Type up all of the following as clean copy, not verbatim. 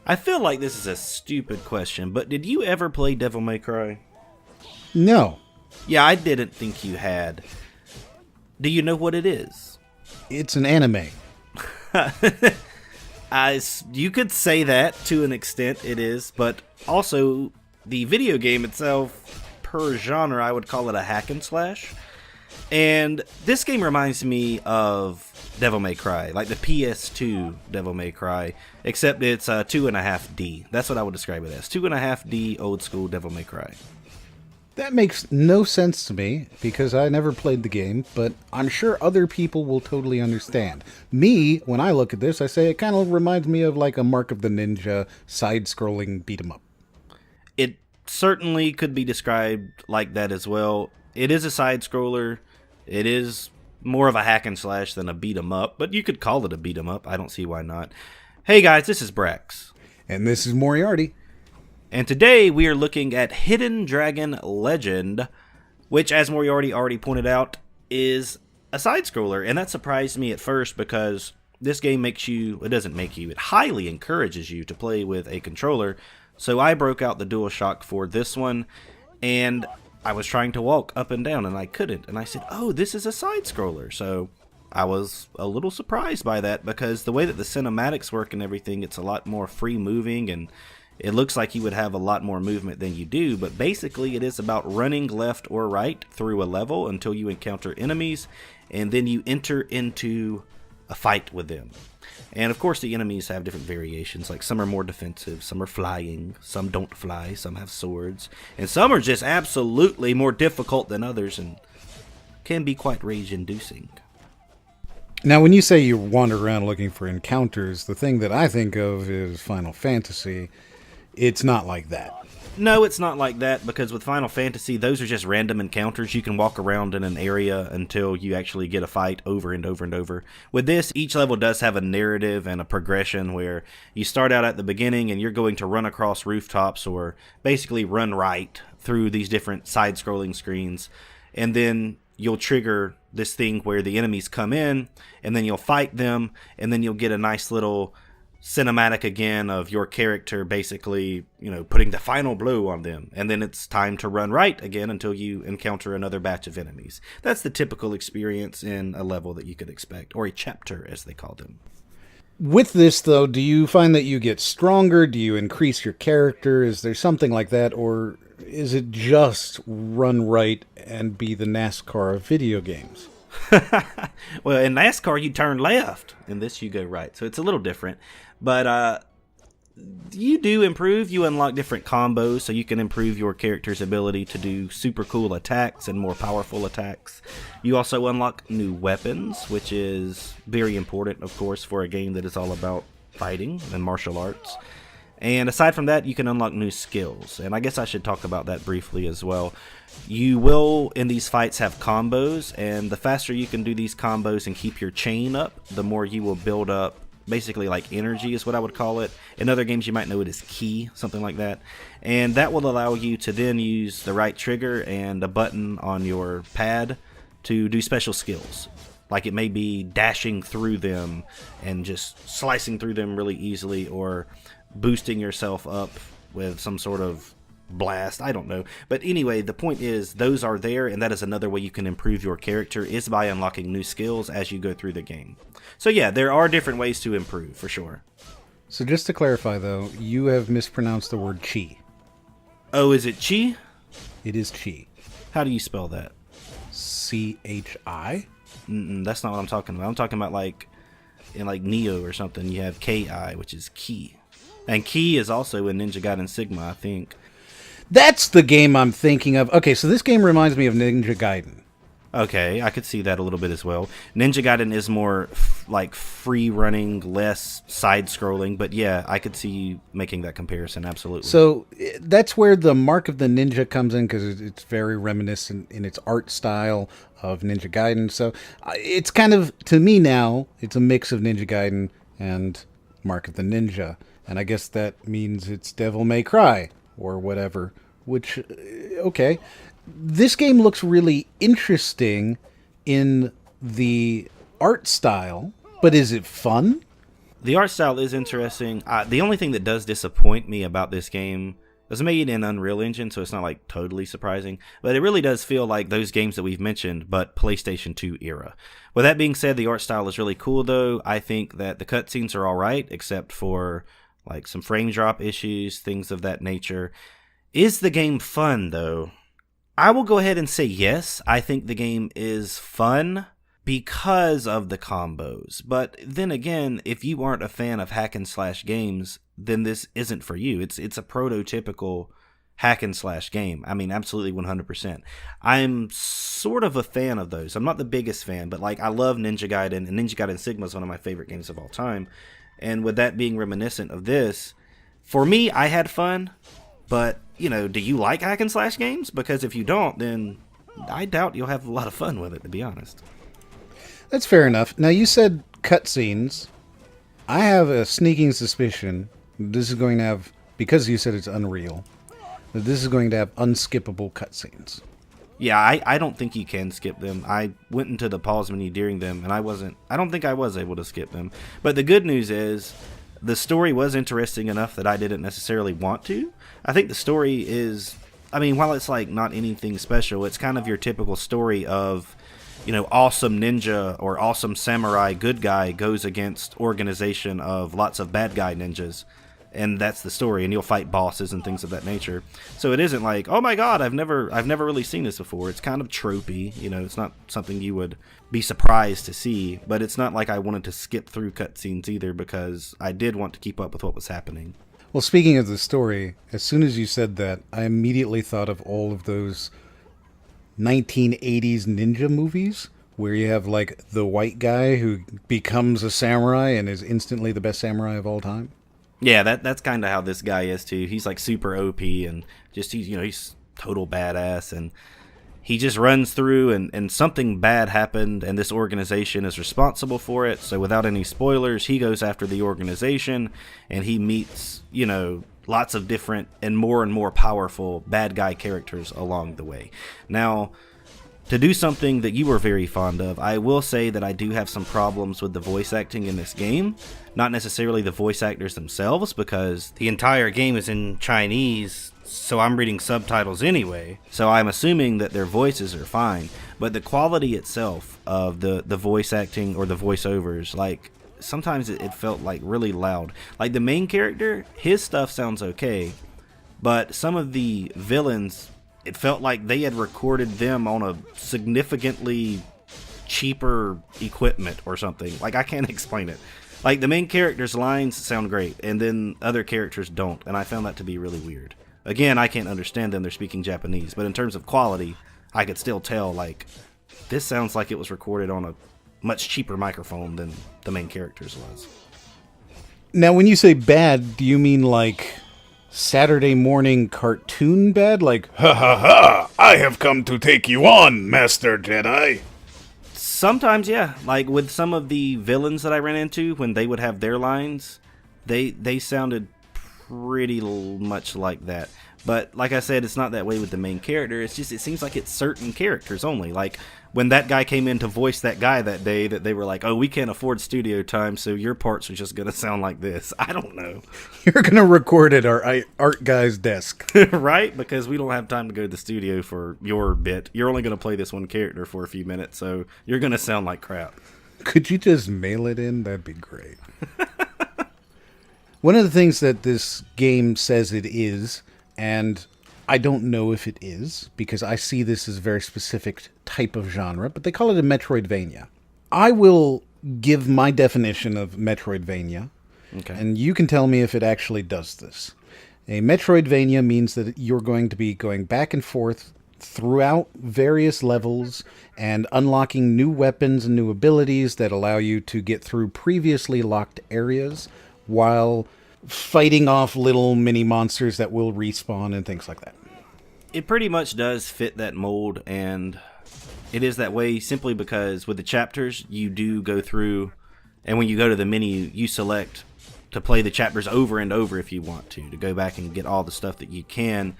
I feel like this is a stupid question, but did you ever play Devil May Cry? No. Yeah, I didn't think you had. Do you know what it is? It's an anime. You could say that to an extent, it is, but also the video game itself, per genre, I would call it a hack and slash. And this game reminds me of Devil May Cry, like the PS2 Devil May Cry, except it's 2.5D. That's what I would describe it as. 2.5D old school Devil May Cry. That makes no sense to me, because I never played the game, but I'm sure other people will totally understand. Me, when I look at this, I say it kind of reminds me of like a Mark of the Ninja side-scrolling beat-em-up. It certainly could be described like that as well. It is a side-scroller. It is more of a hack and slash than a beat-em-up, but you could call it a beat-em-up. I don't see why not. Hey guys, this is Brax. And this is Moriarty. And today we are looking at Hidden Dragon Legend, which, as Moriarty already pointed out, is a side-scroller. And that surprised me at first because this game it highly encourages you to play with a controller. So I broke out the DualShock for this one, and I was trying to walk up and down, and I couldn't. And I said, oh, this is a side-scroller. So I was a little surprised by that because the way that the cinematics work and everything, it's a lot more free-moving, and it looks like you would have a lot more movement than you do, but basically it is about running left or right through a level until you encounter enemies, and then you enter into a fight with them. And of course the enemies have different variations, like some are more defensive, some are flying, some don't fly, some have swords, and some are just absolutely more difficult than others and can be quite rage-inducing. Now, when you say you wander around looking for encounters, the thing that I think of is Final Fantasy. It's not like that. No, it's not like that, because with Final Fantasy, those are just random encounters. You can walk around in an area until you actually get a fight over and over and over. With this, each level does have a narrative and a progression where you start out at the beginning and you're going to run across rooftops or basically run right through these different side-scrolling screens. And then you'll trigger this thing where the enemies come in, and then you'll fight them, and then you'll get a nice little cinematic again of your character basically, putting the final blow on them, and then it's time to run right again until you encounter another batch of enemies. That's the typical experience in a level that you could expect, or a chapter as they call them. With this, though, do you find that you get stronger? Do you increase your character? Is there something like that, or is it just run right and be the NASCAR of video games? Well, in NASCAR, you turn left. In this, you go right. So it's a little different. But you do improve. You unlock different combos, so you can improve your character's ability to do super cool attacks and more powerful attacks. You also unlock new weapons, which is very important, of course, for a game that is all about fighting and martial arts. And aside from that, you can unlock new skills. And I guess I should talk about that briefly as well. You will, in these fights, have combos, and the faster you can do these combos and keep your chain up, the more you will build up, basically like energy is what I would call it. In other games you might know it as ki, something like that. And that will allow you to then use the right trigger and a button on your pad to do special skills. Like it may be dashing through them and just slicing through them really easily, or boosting yourself up with some sort of blast, I don't know. But anyway, the point is those are there, and that is another way you can improve your character, is by unlocking new skills as you go through the game. So yeah, there are different ways to improve, for sure. So just to clarify, though, you have mispronounced the word chi. Oh, is it chi? It is chi. How do you spell that? C-H-I? That's not what I'm talking about. I'm talking about like in like Neo or something, you have K-I, which is ki. And ki is also in Ninja Gaiden Sigma, I think. That's the game I'm thinking of. Okay, so this game reminds me of Ninja Gaiden. Okay, I could see that a little bit as well. Ninja Gaiden is more like free-running, less side-scrolling, but yeah, I could see you making that comparison, absolutely. So that's where the Mark of the Ninja comes in, because it's very reminiscent in its art style of Ninja Gaiden. So it's kind of, to me now, it's a mix of Ninja Gaiden and Mark of the Ninja. And I guess that means it's Devil May Cry, or whatever, which, okay. This game looks really interesting in the art style, but is it fun? The art style is interesting. The only thing that does disappoint me about this game, it was made in Unreal Engine, so it's not like totally surprising, but it really does feel like those games that we've mentioned, but PlayStation 2 era. With that being said, the art style is really cool, though. I think that the cutscenes are all right, except for like some frame drop issues, things of that nature. Is the game fun, though? I will go ahead and say yes. I think the game is fun because of the combos. But then again, if you aren't a fan of hack and slash games, then this isn't for you. It's a prototypical hack and slash game. I mean, absolutely 100%. I'm sort of a fan of those. I'm not the biggest fan, but like I love Ninja Gaiden, and Ninja Gaiden Sigma is one of my favorite games of all time. And with that being reminiscent of this, for me, I had fun. But, you know, do you like hack and slash games? Because if you don't, then I doubt you'll have a lot of fun with it, to be honest. That's fair enough. Now, you said cutscenes. I have a sneaking suspicion this is going to have, because you said it's Unreal, that this is going to have unskippable cutscenes. Yeah, I don't think you can skip them. I went into the pause menu during them, and I don't think I was able to skip them. But the good news is, the story was interesting enough that I didn't necessarily want to. I think the story is, I mean, while it's like not anything special, it's kind of your typical story of, you know, awesome ninja or awesome samurai good guy goes against organization of lots of bad guy ninjas, and that's the story, and you'll fight bosses and things of that nature. So it isn't like, oh my god, I've never really seen this before. It's kind of tropey, you know, it's not something you would be surprised to see, but it's not like I wanted to skip through cutscenes either, because I did want to keep up with what was happening. Well, speaking of the story, as soon as you said that, I immediately thought of all of those 1980s ninja movies where you have like the white guy who becomes a samurai and is instantly the best samurai of all time. Yeah, that's kind of how this guy is too. He's like super OP and just he's total badass, and he just runs through and something bad happened and this organization is responsible for it. So without any spoilers, he goes after the organization and he meets, you know, lots of different and more powerful bad guy characters along the way. Now, to do something that you were very fond of, I will say that I do have some problems with the voice acting in this game. Not necessarily the voice actors themselves, because the entire game is in Chinese, so I'm reading subtitles anyway. So I'm assuming that their voices are fine. But the quality itself of the voice acting or the voiceovers, like, sometimes it felt like really loud. Like the main character, his stuff sounds okay, but some of the villains, it felt like they had recorded them on a significantly cheaper equipment or something. Like, I can't explain it. Like, the main character's lines sound great, and then other characters don't, and I found that to be really weird. Again, I can't understand them, they're speaking Japanese, but in terms of quality, I could still tell, like, this sounds like it was recorded on a much cheaper microphone than the main character's was. Now, when you say bad, do you mean like Saturday morning cartoon bad? Like, ha ha ha, I have come to take you on, Master Jedi. Sometimes, yeah. Like with some of the villains that I ran into, when they would have their lines, they sounded pretty much like that. But like I said, it's not that way with the main character. It's just, it seems like it's certain characters only. Like when that guy came in to voice that guy that day, that they were like, oh, we can't afford studio time, so your parts are just going to sound like this. I don't know. You're going to record at our art guy's desk. Right? Because we don't have time to go to the studio for your bit. You're only going to play this one character for a few minutes, so you're going to sound like crap. Could you just mail it in? That'd be great. One of the things that this game says it is, and I don't know if it is, because I see this as a very specific type of genre, but they call it a Metroidvania. I will give my definition of Metroidvania, okay, and you can tell me if it actually does this. A Metroidvania means that you're going to be going back and forth throughout various levels and unlocking new weapons and new abilities that allow you to get through previously locked areas while fighting off little mini monsters that will respawn and things like that. It pretty much does fit that mold, and it is that way simply because with the chapters, you do go through, and when you go to the menu, you select to play the chapters over and over if you want to go back and get all the stuff that you can.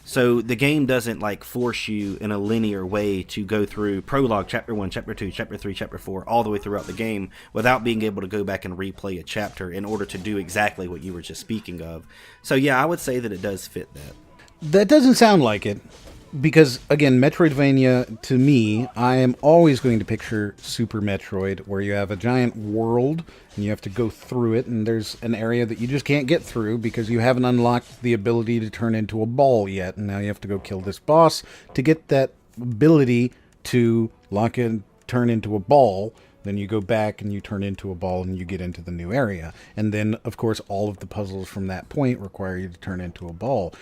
So the game doesn't like force you in a linear way to go through prologue, chapter 1, chapter 2, chapter 3, chapter 4, all the way throughout the game without being able to go back and replay a chapter in order to do exactly what you were just speaking of. So yeah, I would say that it does fit that. That doesn't sound like it. Because, again, Metroidvania, to me, I am always going to picture Super Metroid, where you have a giant world, and you have to go through it, and there's an area that you just can't get through because you haven't unlocked the ability to turn into a ball yet, and now you have to go kill this boss to get that ability to lock in, turn into a ball. Then you go back and you turn into a ball and you get into the new area. And then, of course, all of the puzzles from that point require you to turn into a ball.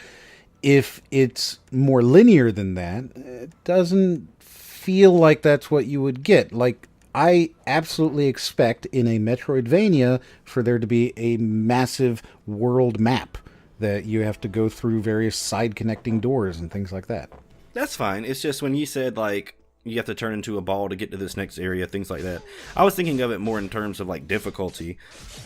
If it's more linear than that, it doesn't feel like that's what you would get. Like, I absolutely expect in a Metroidvania for there to be a massive world map that you have to go through various side connecting doors and things like that. That's fine. It's just when you said, like, you have to turn into a ball to get to this next area, things like that. I was thinking of it more in terms of, like, difficulty,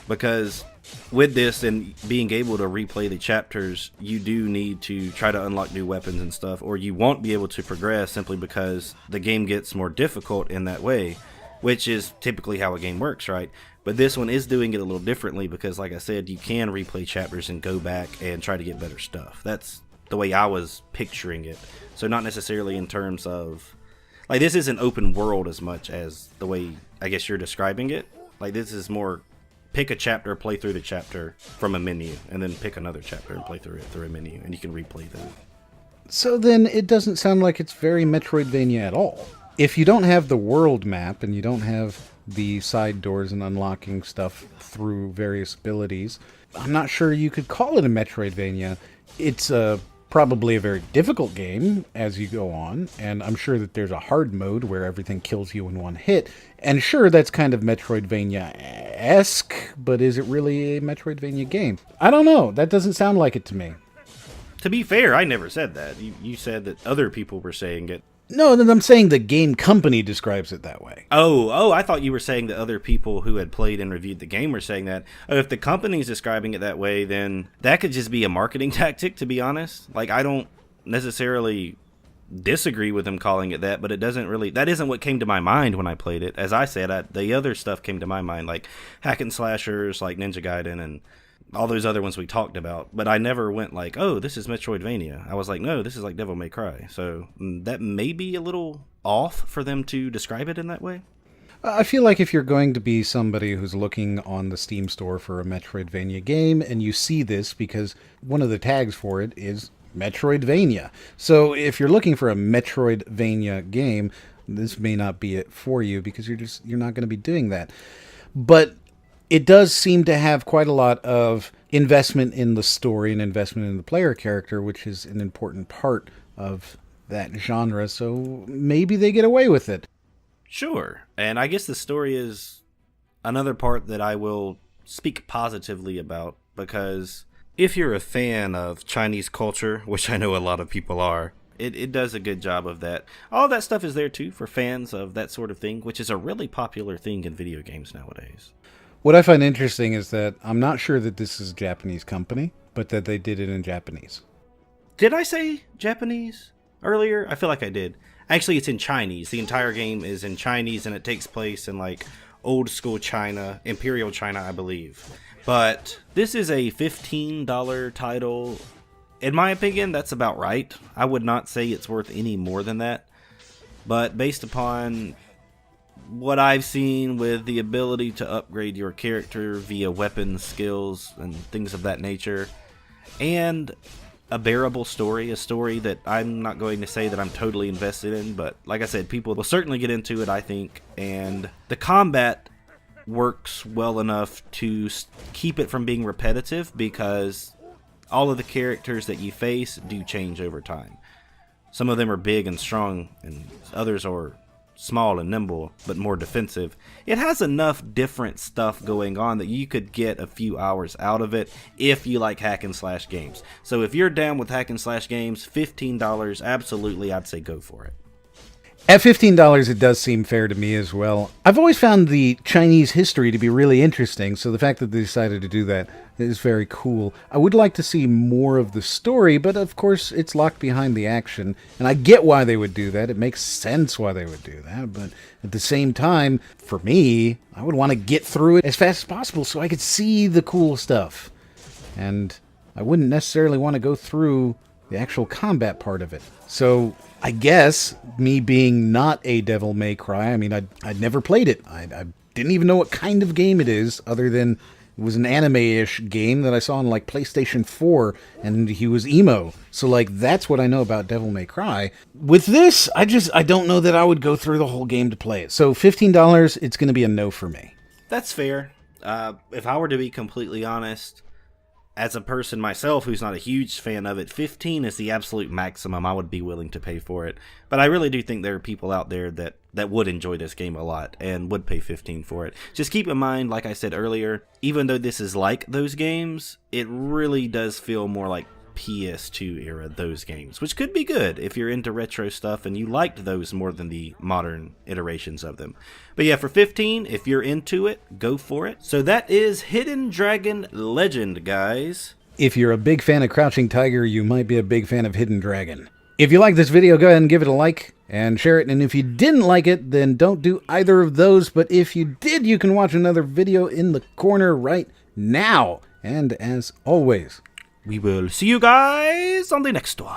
because with this and being able to replay the chapters, you do need to try to unlock new weapons and stuff, or you won't be able to progress simply because the game gets more difficult in that way, which is typically how a game works, right? But this one is doing it a little differently because, like I said, you can replay chapters and go back and try to get better stuff. That's the way I was picturing it. So not necessarily in terms of... Like, this isn't open world as much as the way I guess you're describing it. Like, this is more pick a chapter, play through the chapter from a menu, and then pick another chapter and play through it through a menu, and you can replay them. So then it doesn't sound like it's very Metroidvania at all. If you don't have the world map and you don't have the side doors and unlocking stuff through various abilities, I'm not sure you could call it a Metroidvania. It's probably a very difficult game as you go on, and I'm sure that there's a hard mode where everything kills you in one hit, and sure, that's kind of Metroidvania-esque, but is it really a Metroidvania game? I don't know. That doesn't sound like it to me. To be fair, I never said that. You said that other people were saying it. No, I'm saying the game company describes it that way. Oh, I thought you were saying that other people who had played and reviewed the game were saying that. Oh, if the company's describing it that way, then that could just be a marketing tactic, to be honest. Like, I don't necessarily disagree with them calling it that, but it doesn't really... That isn't what came to my mind when I played it. As I said, the other stuff came to my mind, like hack and slashers, like Ninja Gaiden, and all those other ones we talked about, but I never went like, oh, this is Metroidvania. I was like, no, this is like Devil May Cry. So that may be a little off for them to describe it in that way. I feel like if you're going to be somebody who's looking on the Steam store for a Metroidvania game, and you see this because one of the tags for it is Metroidvania. So if you're looking for a Metroidvania game, this may not be it for you because you're not going to be doing that. But it does seem to have quite a lot of investment in the story and investment in the player character, which is an important part of that genre, so maybe they get away with it. Sure, and I guess the story is another part that I will speak positively about, because if you're a fan of Chinese culture, which I know a lot of people are, it does a good job of that. All that stuff is there too for fans of that sort of thing, which is a really popular thing in video games nowadays. What I find interesting is that I'm not sure that this is a Japanese company, but that they did it in Japanese. Did I say Japanese earlier? I feel like I did. Actually, it's in Chinese. The entire game is in Chinese, and it takes place in, like, old school China, Imperial China, I believe. But this is a $15 title. In my opinion, that's about right. I would not say it's worth any more than that. But based upon what I've seen with the ability to upgrade your character via weapon skills and things of that nature, and a bearable story, a story that I'm not going to say that I'm totally invested in, but like I said, people will certainly get into it, I think, and the combat works well enough to keep it from being repetitive, because all of the characters that you face do change over time. Some of them are big and strong, and others are small and nimble, but more defensive. It has enough different stuff going on that you could get a few hours out of it if you like hack and slash games. So if you're down with hack and slash games, $15, absolutely, I'd say go for it. At $15, it does seem fair to me as well. I've always found the Chinese history to be really interesting, so the fact that they decided to do that is very cool. I would like to see more of the story, but of course it's locked behind the action, and I get why they would do that. It makes sense why they would do that, but at the same time, for me, I would want to get through it as fast as possible so I could see the cool stuff. And I wouldn't necessarily want to go through the actual combat part of it. So I guess me being not a Devil May Cry, I mean, I'd never played it. I didn't even know what kind of game it is, other than it was an anime-ish game that I saw on, like, PlayStation 4, and he was emo. So, like, that's what I know about Devil May Cry. With this, I don't know that I would go through the whole game to play it. So $15, it's going to be a no for me. That's fair. If I were to be completely honest, as a person myself who's not a huge fan of it, 15 is the absolute maximum I would be willing to pay for it. But I really do think there are people out there that would enjoy this game a lot and would pay 15 for it. Just keep in mind, like I said earlier, even though this is like those games, it really does feel more like PS2 era those games, which could be good if you're into retro stuff and you liked those more than the modern iterations of them. But yeah, for 15, if you're into it, go for it. So that is Hidden Dragon Legend, guys. If you're a big fan of Crouching Tiger, you might be a big fan of Hidden Dragon. If you like this video, go ahead and give it a like and share it. And if you didn't like it, then don't do either of those. But if you did, you can watch another video in the corner right now. And as always, we will see you guys on the next one.